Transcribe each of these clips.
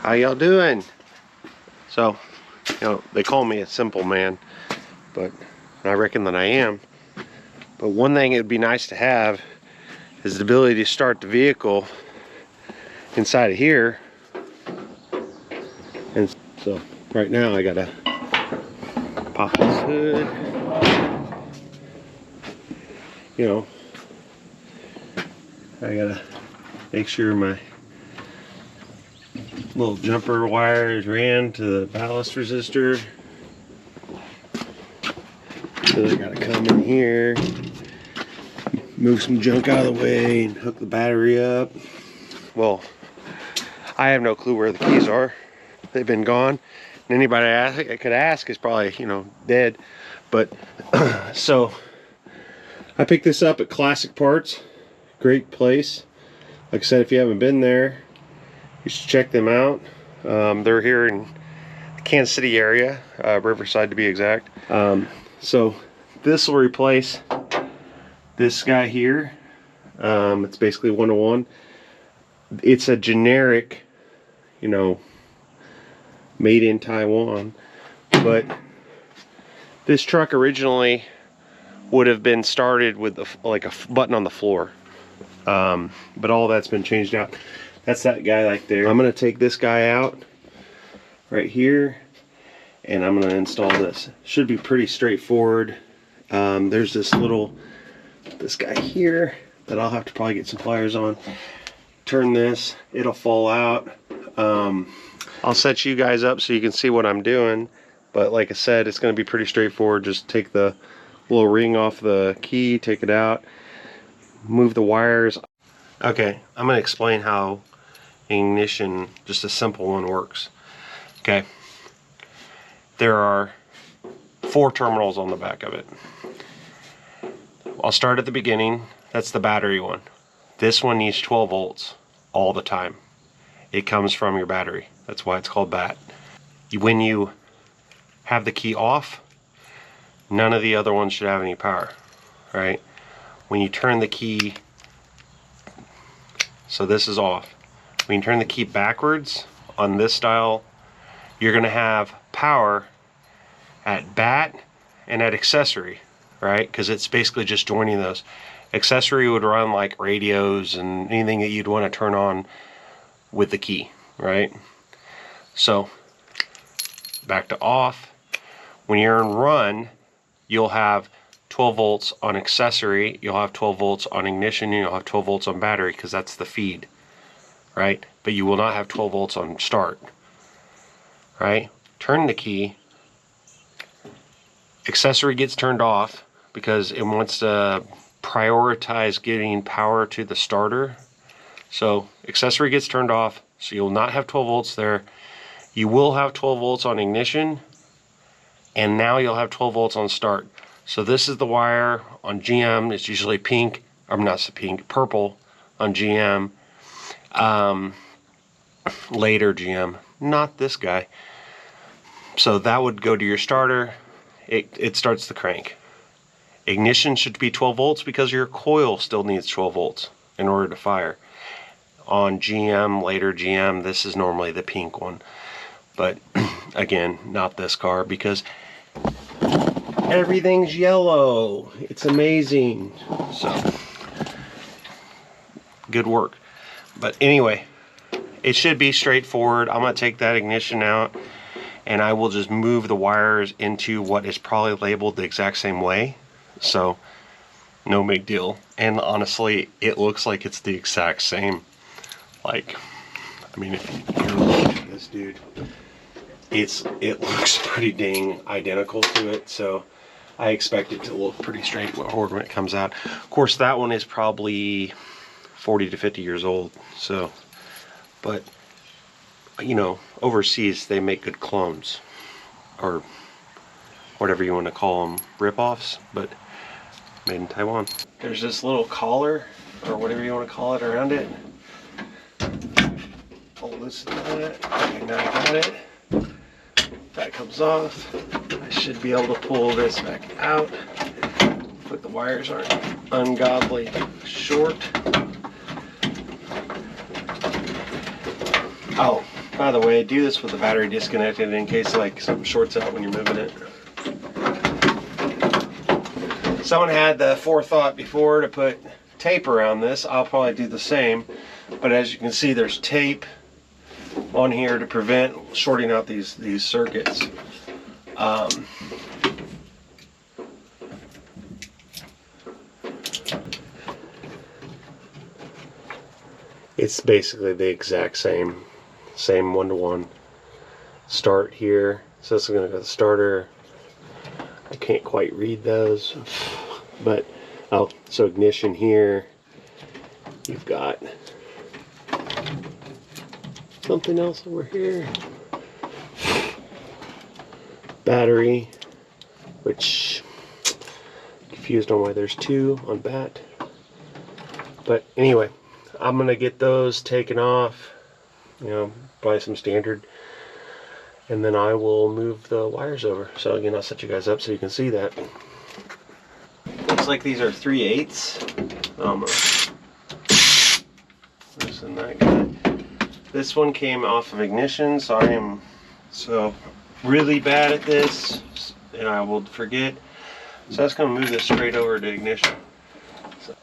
How y'all doing? So, they call me a simple man, but I reckon that I am. But one thing it'd be nice to have is the ability to start the vehicle inside of here. And so right now I gotta pop this hood. I gotta make sure my little jumper wires ran to the ballast resistor. So I gotta come in here, move some junk out of the way, and hook the battery up. Well, I have no clue where the keys are. They've been gone. And anybody I could ask is probably, dead. But so I picked this up at Classic Parts. Great place. Like I said, if you haven't been there, you should check them out. They're here in the Kansas City area, Riverside to be exact. So this will replace this guy here. It's basically 101. It's a generic, made in Taiwan, but this truck originally would have been started with like a button on the floor, but all that's been changed out. That's that guy right there. I'm gonna take this guy out right here, and I'm gonna install this. Should be pretty straightforward. There's this guy here that I'll have to probably get some pliers on. Turn this, it'll fall out. I'll set you guys up so you can see what I'm doing, but like I said, it's going to be pretty straightforward. Just take the little ring off the key, take it out, move the wires. Okay, I'm going to explain how ignition, just a simple one, works. Okay, there are 4 terminals on the back of it. I'll start at the beginning. That's the battery one. This one needs 12 volts all the time. It comes from your battery. That's why it's called BAT. When you have the key off, none of the other ones should have any power, right? When you turn the key, so this is off. When you turn the key backwards on this style, you're gonna have power at BAT and at accessory, right? Because it's basically just joining those. Accessory would run like radios and anything that you'd want to turn on with the key, right? So back to off. When you're in run, you'll have 12 volts on accessory, you'll have 12 volts on ignition, and you'll have 12 volts on battery, because that's the feed, right? But you will not have 12 volts on start, right? Turn the key, accessory gets turned off because it wants to prioritize getting power to the starter. So accessory gets turned off, so you'll not have 12 volts there. You will have 12 volts on ignition, and now you'll have 12 volts on start. So this is the wire on GM. It's usually pink, I'm not pink, purple on GM. Later GM, not this guy. So that would go to your starter. It starts the crank. Ignition should be 12 volts because your coil still needs 12 volts in order to fire. On GM, later GM, this is normally the pink one. But again, not this car because everything's yellow. It's amazing. So, good work. But anyway, it should be straightforward. I'm going to take that ignition out, and I will just move the wires into what is probably labeled the exact same way. So, no big deal. And honestly, it looks like it's the exact same. Like, I mean, if you're looking at this, dude, it looks pretty dang identical to it. So, I expect it to look pretty straightforward when it comes out. Of course, that one is probably 40 to 50 years old. So, but, overseas they make good clones, or whatever you want to call them, rip-offs, but made in Taiwan. There's this little collar, or whatever you want to call it, around it. I'll loosen that. Okay, now I got it. That comes off. I should be able to pull this back out, but the wires aren't ungodly short. Oh, By the way, do this with the battery disconnected in case like something shorts out when you're moving it. Someone had the forethought before to put tape around this. I'll probably do the same, but as you can see, there's tape on here to prevent shorting out these circuits. It's basically the exact same one-to-one. Start here, so this is going to go to the starter. I can't quite read those, but oh, so ignition here. You've got something else over here. Battery, which confused on why there's two on bat. But anyway, I'm gonna get those taken off, you know, buy some standard, and then I will move the wires over. So again, I'll set you guys up so you can see that. Looks like these are 3/8 almost. This and that guy. This one came off of ignition, so I am really bad at this, and I will forget. So that's gonna move this straight over to ignition. So,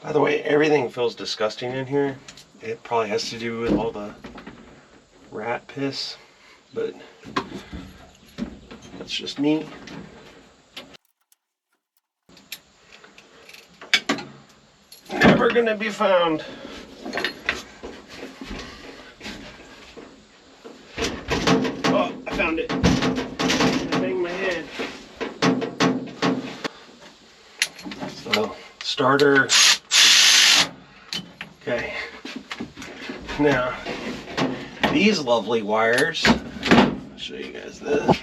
by the way, everything feels disgusting in here. It probably has to do with all the rat piss, but that's just me. Never gonna be found. Oh, I found it. I banged my head. So, starter. Okay. Now, these lovely wires. I'll show you guys this.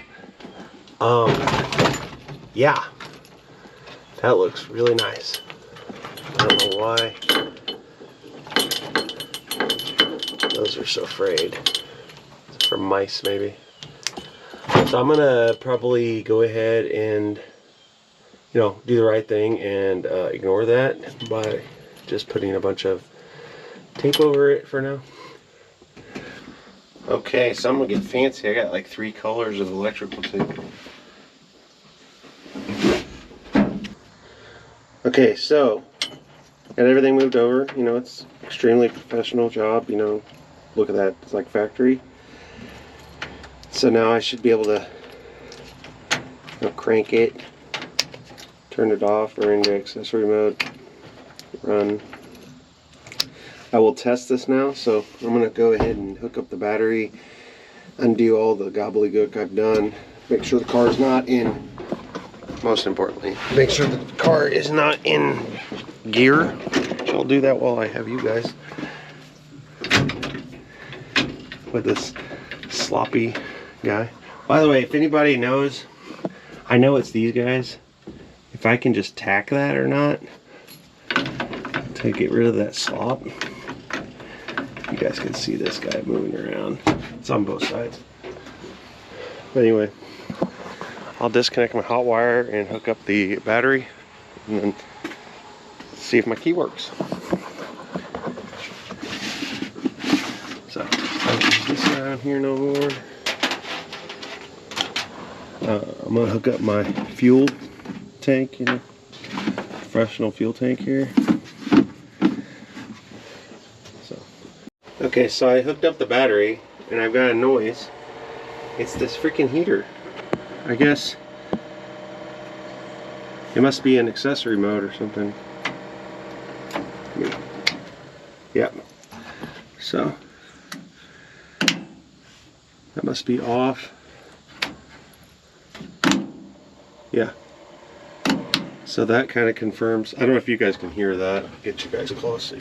Yeah. That looks really nice. I don't know why those are so frayed. It's for mice, maybe. So I'm gonna probably go ahead and, you know, do the right thing and ignore that by just putting a bunch of tape over it for now. Okay, so I'm gonna get fancy. I got like 3 colors of electrical tape. Okay, so got everything moved over. You know, it's extremely professional job. You know, look at that. It's like factory. So now I should be able to, you know, crank it, turn it off, or into accessory mode, run. I will test this now, so I'm going to go ahead and hook up the battery, undo all the gobbledygook I've done, make sure the car is not in, most importantly, make sure the car is not in gear. I'll do that while I have you guys with this sloppy guy. By the way, if anybody knows, I know it's these guys, if I can just tack that or not to get rid of that slop. You guys can see this guy moving around. It's on both sides. But anyway, I'll disconnect my hot wire and hook up the battery and then see if my key works. So, I don't use this around here no more. I'm gonna hook up my fuel tank, you know, professional fuel tank here. Okay, so I hooked up the battery and I've got a noise. It's this freaking heater. I guess it must be in accessory mode or something. Yep. So that must be off. Yeah. So that kind of confirms. I don't know if you guys can hear that. I'll get you guys close.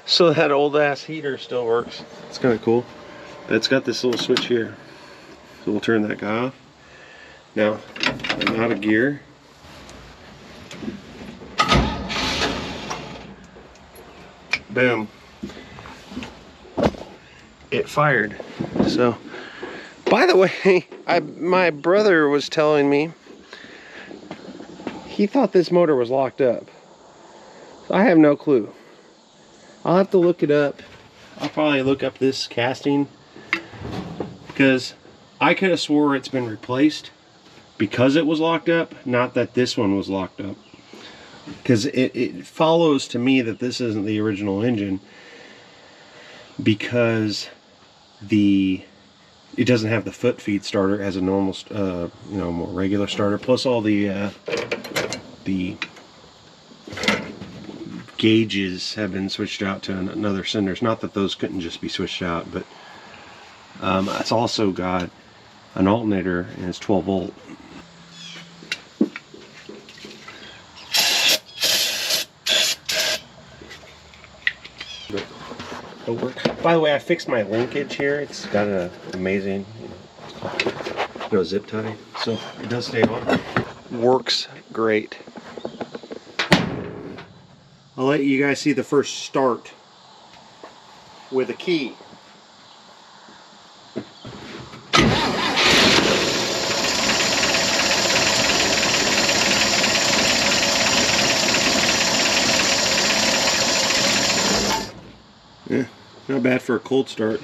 So that old ass heater still works. It's kind of cool. It's got this little switch here. So we'll turn that guy off. Now, I'm out of gear. Boom. It fired. So, by the way, my brother was telling me he thought this motor was locked up. I have no clue. I'll have to look it up. I'll probably look up this casting because I could have swore it's been replaced because it was locked up, not that this one was locked up. Because it follows to me that this isn't the original engine because it doesn't have the foot feed starter. It has a normal, you know, more regular starter. Plus all the gauges have been switched out to another cylinders. Not that those couldn't just be switched out, but it's also got an alternator and it's 12 volt. By the way, I fixed my linkage here. It's got an amazing, zip tie, so it does stay on. Works great. I'll let you guys see the first start with a key. Yeah, not bad for a cold start.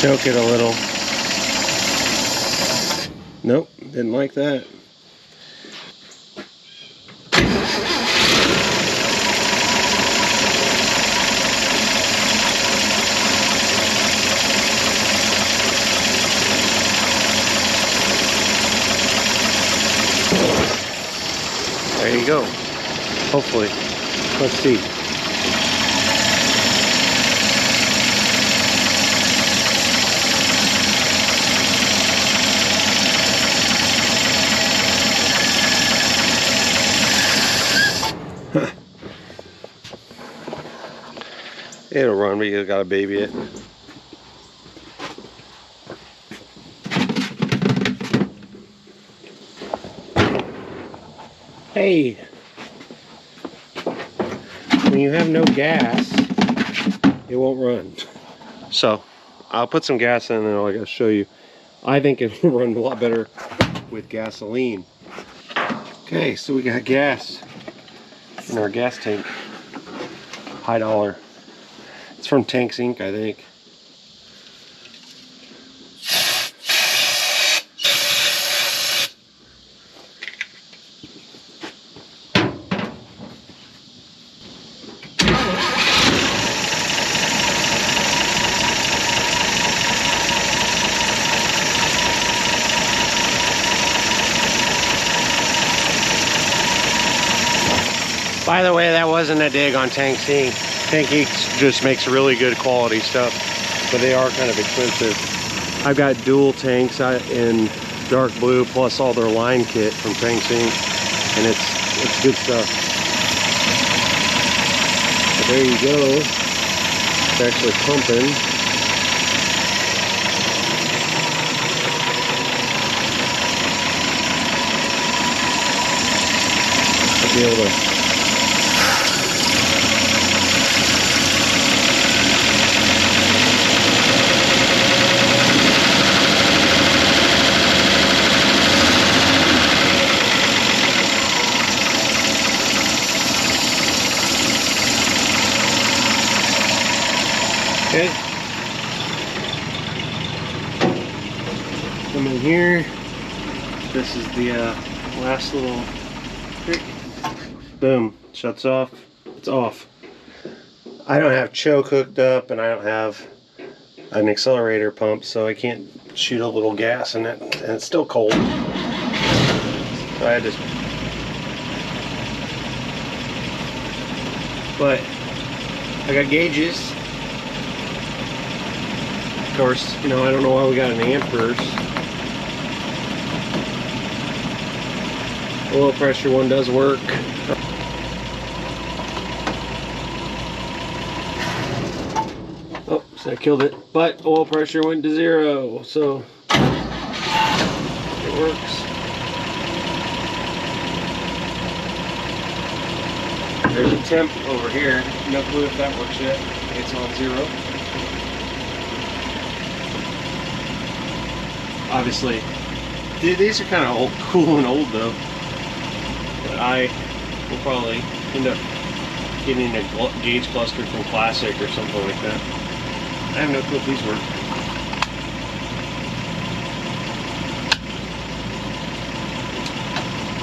Choke it a little. Nope, didn't like that. There you go. Hopefully. Let's see. It'll run, but you gotta baby it. Hey, when you have no gas, it won't run. So I'll put some gas in and I gotta show you. I think it will run a lot better with gasoline. Okay, so we got gas in our gas tank. High dollar. It's from Tanks Inc., I think. By the way, that wasn't a dig on Tanks Inc. Tank Inc. just makes really good quality stuff, but they are kind of expensive. I've got dual tanks in dark blue, plus all their line kit from Tanks Inc. And it's good stuff. But there you go. It's actually pumping. I'll be able to okay. Come in here. This is the Last little trick. Boom, shuts off. It's off. I don't have choke hooked up, and I don't have an accelerator pump, so I can't shoot a little gas in it, and it's still cold. So I just. But I got gauges. Of course, you know, I don't know why we got an amperes. Oil pressure one does work. Oh, so I killed it. But oil pressure went to 0, so it works. There's a temp over here. No clue if that works yet. It's on 0. Obviously, these are kind of old, cool and old though. But I will probably end up getting a gauge cluster from Classic or something like that. I have no clue if these work.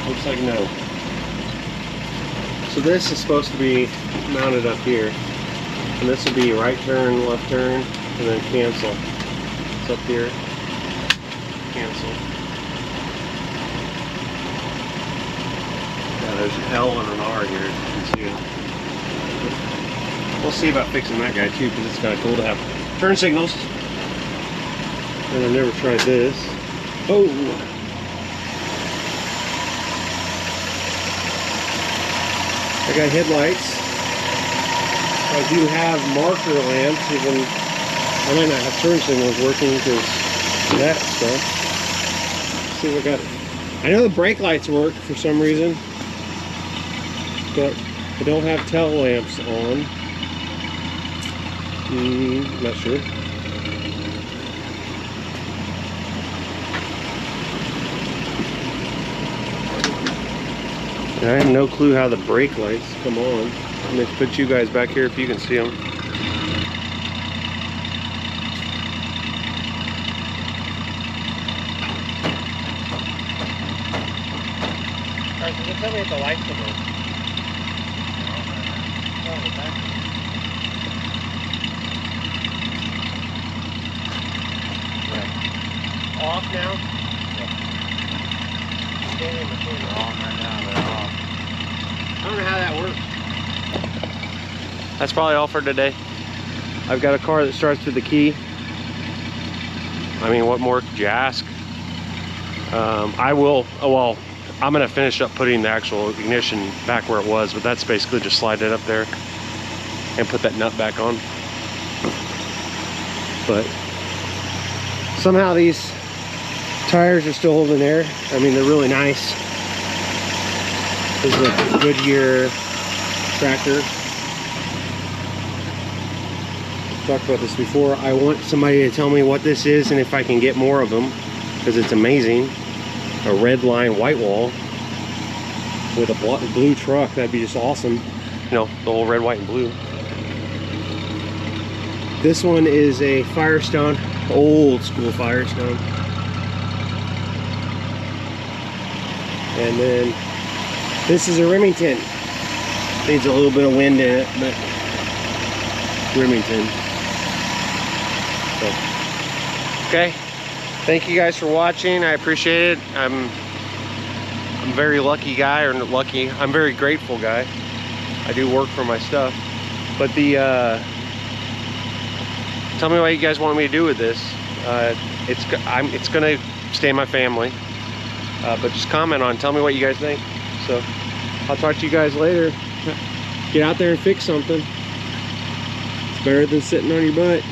Looks like no. So this is supposed to be mounted up here. And this will be right turn, left turn, and then cancel. It's up here. Cancel. Yeah, there's an L and an R here. You can see it. We'll see about fixing that guy too, because it's kind of cool to have turn signals. And I've never tried this. Oh! I got headlights. I do have marker lamps, even I might not have turn signals working because of that stuff. Let's see what I got. I know the brake lights work for some reason, but I don't have tail lamps on. Not sure. And I have no clue how the brake lights come on. I'm going to put you guys back here if you can see them. Alright, so just tell me if the lights come on. Off now? Yeah. Standing between the on right now, they're off. I don't know how that works. That's probably all for today. I've got a car that starts with the key. I mean, what more could you ask? I will, well, I'm gonna finish up putting the actual ignition back where it was, but that's basically just slide it up there and put that nut back on. But somehow these tires are still holding air. I mean, they're really nice. This is a Goodyear tractor. I've talked about this before. I want somebody to tell me what this is and if I can get more of them, because it's amazing. A red line white wall with a blue truck, that'd be just awesome. You know, the whole red, white, and blue. This one is a Firestone, old school Firestone. And then this is a Remington. Needs a little bit of wind in it, but Remington. So, okay. Thank you guys for watching. I appreciate it. I'm a very lucky guy, or not lucky. I'm a very grateful guy. I do work for my stuff. But tell me what you guys want me to do with this. It's gonna stay in my family. But just comment on, tell me what you guys think. So I'll talk to you guys later. Get out there and fix something. It's better than sitting on your butt.